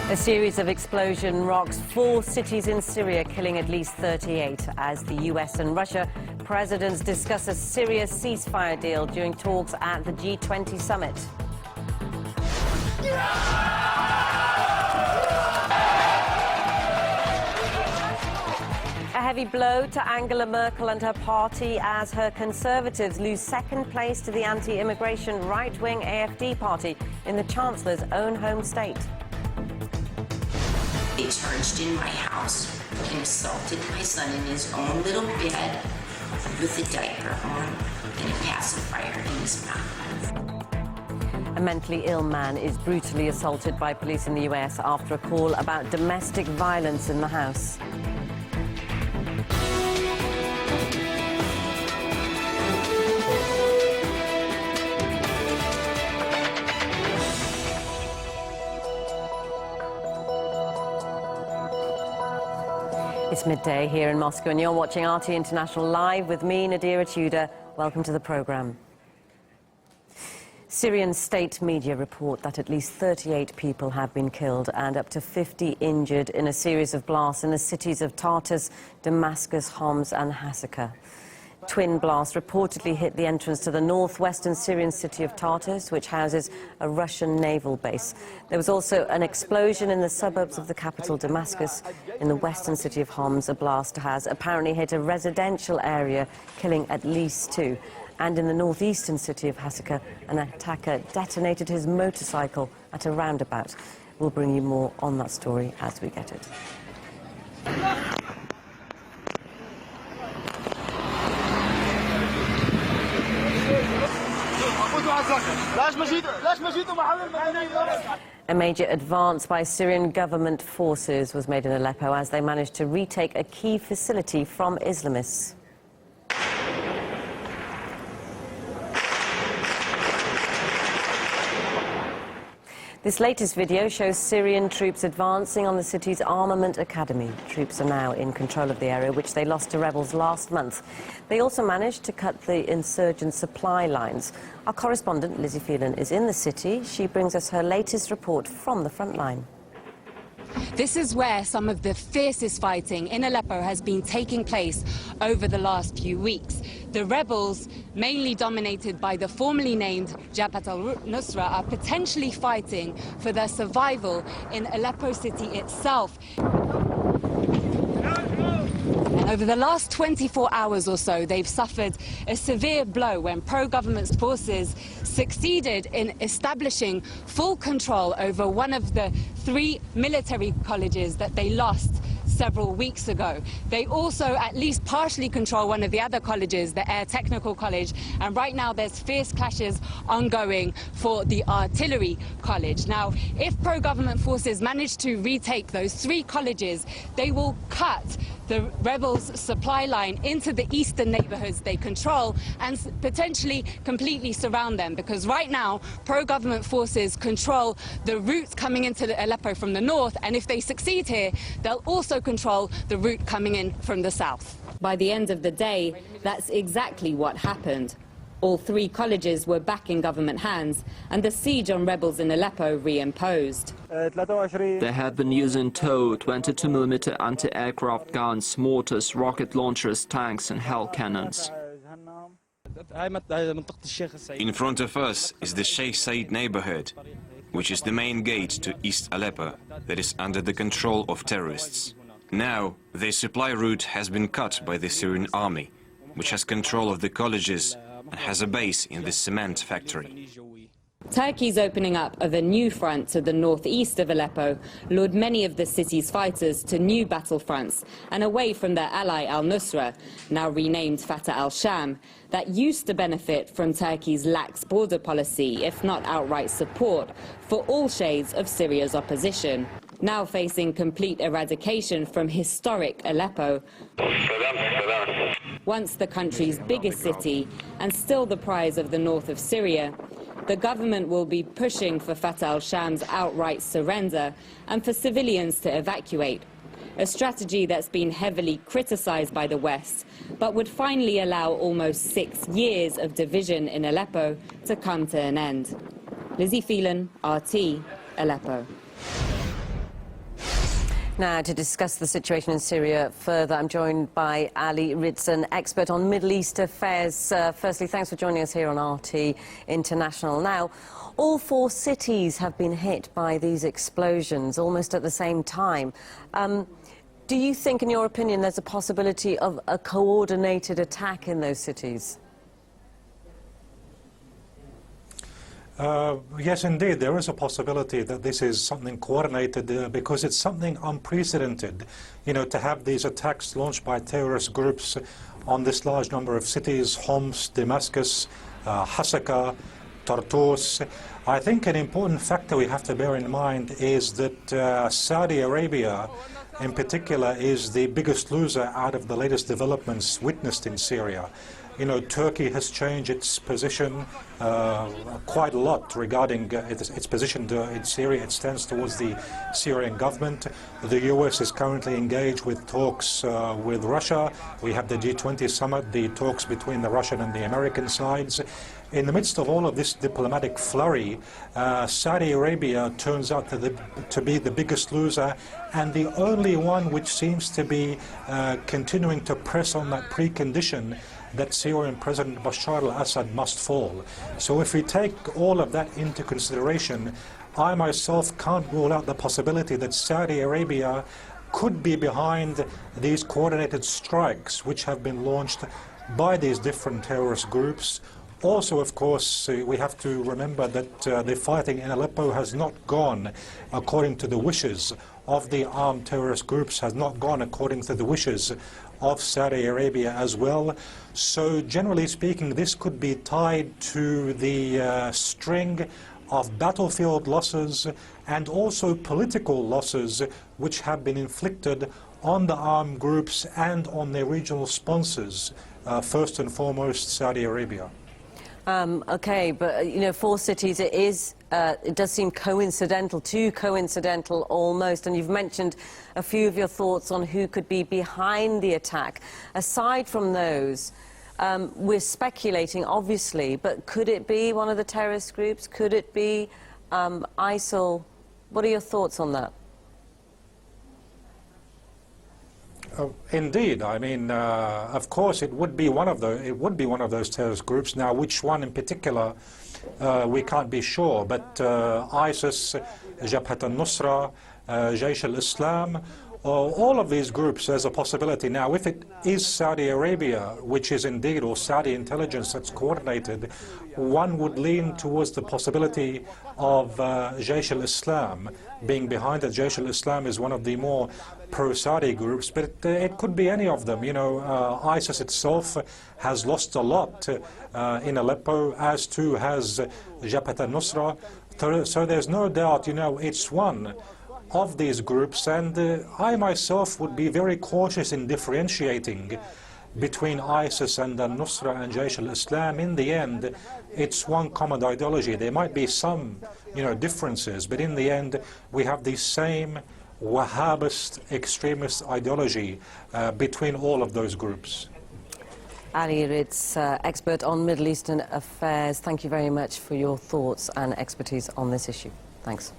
A series of explosions rocks 4 cities in Syria, killing at least 38, as the US and Russia presidents discuss a Syria ceasefire deal during talks at the G20 summit. A heavy blow to Angela Merkel and her party as her Conservatives lose second place to the anti-immigration right-wing AfD party in the Chancellor's own home state. They charged in my house and assaulted my son in his own little bed with a diaper on and a pacifier in his mouth. A mentally ill man is brutally assaulted by police in the US after a call about domestic violence in the house. It's midday here in Moscow, and you're watching RT International Live with me, Nadira Tudor. Welcome to the programme. Syrian state media report that at least 38 people have been killed and up to 50 injured in a series of blasts in the cities of Tartus, Damascus, Homs and Hasaka. Twin blasts reportedly hit the entrance to the northwestern Syrian city of Tartus, which houses a Russian naval base. There was also an explosion in the suburbs of the capital, Damascus. In the western city of Homs, a blast has apparently hit a residential area, killing at least 2. And in the northeastern city of Hasaka, an attacker detonated his motorcycle at a roundabout. We'll bring you more on that story as we get it. A major advance by Syrian government forces was made in Aleppo as they managed to retake a key facility from Islamists. This latest video shows Syrian troops advancing on the city's armament academy. Troops are now in control of the area, which they lost to rebels last month. They also managed to cut the insurgent supply lines. Our correspondent, Lizzie Phelan, is in the city. She brings us her latest report from the front line. This is where some of the fiercest fighting in Aleppo has been taking place over the last few weeks. The rebels, mainly dominated by the formerly named Jabhat al-Nusra, are potentially fighting for their survival in Aleppo city itself. Over the last 24 hours or so, they've suffered a severe blow when pro-government forces succeeded in establishing full control over one of the 3 military colleges that they lost several weeks ago. They also at least partially control one of the other colleges, the Air Technical College, and right now there's fierce clashes ongoing for the Artillery College. Now, if pro-government forces manage to retake those 3 colleges, they will cut the rebels' supply line into the eastern neighborhoods they control and potentially completely surround them, because right now pro-government forces control the routes coming into Aleppo from the north, and if they succeed here, they'll also control the route coming in from the south. By the end of the day, that's exactly what happened. All 3 colleges were back in government hands, and the siege on rebels in Aleppo reimposed. They had been using TOW 22mm anti-aircraft guns, mortars, rocket launchers, tanks and hell cannons. In front of us is the Sheikh Said neighborhood, which is the main gate to East Aleppo that is under the control of terrorists. Now, their supply route has been cut by the Syrian army, which has control of the colleges and has a base in the cement factory. Turkey's opening up of a new front to the northeast of Aleppo lured many of the city's fighters to new battlefronts and away from their ally al-Nusra, now renamed Fatah al-Sham, that used to benefit from Turkey's lax border policy, if not outright support, for all shades of Syria's opposition. Now facing complete eradication from historic Aleppo, once the country's biggest city and still the prize of the north of Syria, the government will be pushing for Fatah al-Sham's outright surrender and for civilians to evacuate, a strategy that's been heavily criticized by the West, but would finally allow almost 6 years of division in Aleppo to come to an end. Lizzie Phelan, RT, Aleppo. Now, to discuss the situation in Syria further, I'm joined by Ali Ritz, an expert on Middle East affairs. Firstly, thanks for joining us here on RT International. Now, all 4 cities have been hit by these explosions almost at the same time. Do you think, in your opinion, there's a possibility of a coordinated attack in those cities? Yes, indeed, there is a possibility that this is something coordinated because it's something unprecedented, you know, to have these attacks launched by terrorist groups on this large number of cities, Homs, Damascus, Hasaka, Tartus. I think an important factor we have to bear in mind is that Saudi Arabia in particular is the biggest loser out of the latest developments witnessed in Syria. You know, Turkey has changed its position quite a lot regarding its position in Syria. It stands towards the Syrian government. The US is currently engaged with talks with Russia. We have the G20 summit, the talks between the Russian and the American sides. In the midst of all of this diplomatic flurry, Saudi Arabia turns out to be the biggest loser and the only one which seems to be continuing to press on that precondition that Syrian President Bashar al-Assad must fall. So if we take all of that into consideration, I myself can't rule out the possibility that Saudi Arabia could be behind these coordinated strikes which have been launched by these different terrorist groups. Also, of course, we have to remember that the fighting in Aleppo has not gone according to the wishes of the armed terrorist groups, has not gone according to the wishes of Saudi Arabia as well. So generally speaking, this could be tied to the string of battlefield losses and also political losses which have been inflicted on the armed groups and on their regional sponsors, first and foremost Saudi Arabia. Okay, but you know, 4 cities, it does seem coincidental, too coincidental almost, and you've mentioned a few of your thoughts on who could be behind the attack. Aside from those, we're speculating, obviously, but could it be one of the terrorist groups? Could it be ISIL? What are your thoughts on that? Indeed, I mean, of course, it would be one of those terrorist groups. Now, which one in particular, we can't be sure. But ISIS, Jabhat al-Nusra, Jaish al-Islam, all of these groups, there's a possibility. Now, if it is Saudi Arabia, which is indeed, or Saudi intelligence that's coordinated, one would lean towards the possibility of Jaish al-Islam being behind it. Jaish al-Islam is one of the more pro-Saudi groups, but it could be any of them. You know, ISIS itself has lost a lot in Aleppo, as too has Jabhat al-Nusra. So there's no doubt, you know, it's one of these groups, and I myself would be very cautious in differentiating between ISIS and al-Nusra and Jaish al-Islam. In the end, it's one common ideology. There might be some, you know, differences, but in the end, we have the same Wahhabist extremist ideology between all of those groups. Ali Ritz, expert on Middle Eastern affairs, thank you very much for your thoughts and expertise on this issue. Thanks.